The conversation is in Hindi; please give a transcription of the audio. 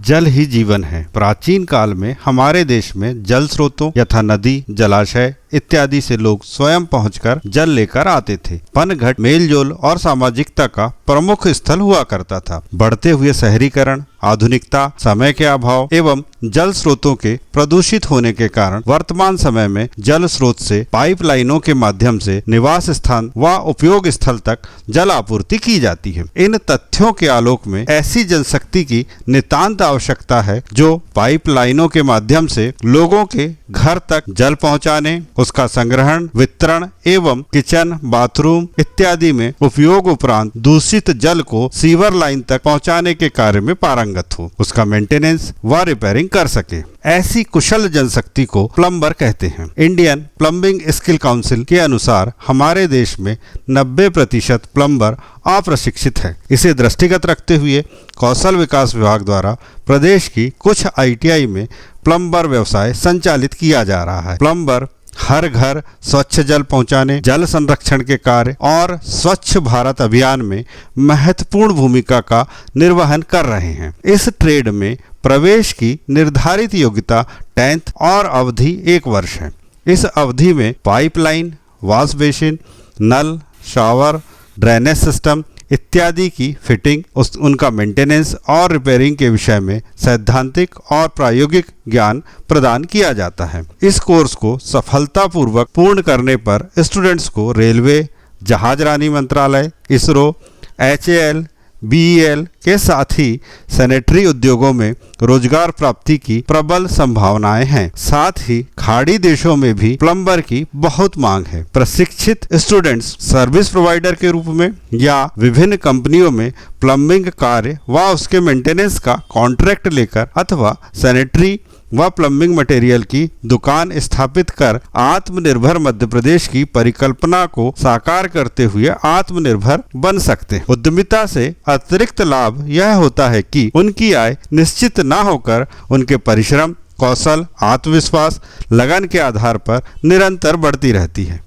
जल ही जीवन है। प्राचीन काल में हमारे देश में जल स्रोतों यथा नदी, जलाशय इत्यादि से लोग स्वयं पहुंचकर जल लेकर आते थे। पनघट मेलजोल और सामाजिकता का प्रमुख स्थल हुआ करता था। बढ़ते हुए शहरीकरण, आधुनिकता, समय के अभाव एवं जल स्रोतों के प्रदूषित होने के कारण वर्तमान समय में जल स्रोत से पाइपलाइनों के माध्यम से निवास स्थान व उपयोग स्थल तक जल आपूर्ति की जाती है। इन तथ्यों के आलोक में ऐसी जनशक्ति की नितांत आवश्यकता है जो पाइपलाइनों के माध्यम से लोगों के घर तक जल पहुंचाने, उसका संग्रहण, वितरण एवं किचन, बाथरूम इत्यादि में उपयोग उपरांत दूषित जल को सीवर लाइन तक पहुंचाने के कार्य में पारंगत हो, उसका मेंटेनेंस व रिपेयरिंग कर सके। ऐसी कुशल जनशक्ति को प्लम्बर कहते हैं। इंडियन प्लम्बिंग स्किल काउंसिल के अनुसार हमारे देश में 90% प्लम्बर अप्रशिक्षित है। इसे दृष्टिगत रखते हुए कौशल विकास विभाग द्वारा प्रदेश की कुछ ITI में प्लम्बर व्यवसाय संचालित किया जा रहा है। प्लम्बर हर घर स्वच्छ जल पहुंचाने, जल संरक्षण के कार्य और स्वच्छ भारत अभियान में महत्वपूर्ण भूमिका का निर्वहन कर रहे हैं। इस ट्रेड में प्रवेश की निर्धारित योग्यता 10th और अवधि 1 वर्ष है। इस अवधि में पाइपलाइन, वॉश बेसिन, नल, शावर, ड्रेनेज सिस्टम इत्यादि की फिटिंग, उनका मेंटेनेंस और रिपेयरिंग के विषय में सैद्धांतिक और प्रायोगिक ज्ञान प्रदान किया जाता है। इस कोर्स को सफलतापूर्वक पूर्ण करने पर स्टूडेंट्स को रेलवे, जहाजरानी मंत्रालय, इसरो, HAL, BEL के साथ ही सैनिटरी उद्योगों में रोजगार प्राप्ति की प्रबल संभावनाएं हैं। साथ ही खाड़ी देशों में भी प्लम्बर की बहुत मांग है। प्रशिक्षित स्टूडेंट्स सर्विस प्रोवाइडर के रूप में या विभिन्न कंपनियों में प्लम्बिंग कार्य व उसके मेंटेनेंस का कॉन्ट्रैक्ट लेकर अथवा सैनिटरी व प्लम्बिंग मटेरियल की दुकान स्थापित कर आत्मनिर्भर मध्य प्रदेश की परिकल्पना को साकार करते हुए आत्मनिर्भर बन सकते हैं। उद्यमिता से अतिरिक्त लाभ यह होता है कि उनकी आय निश्चित न होकर उनके परिश्रम, कौशल, आत्मविश्वास, लगन के आधार पर निरंतर बढ़ती रहती है।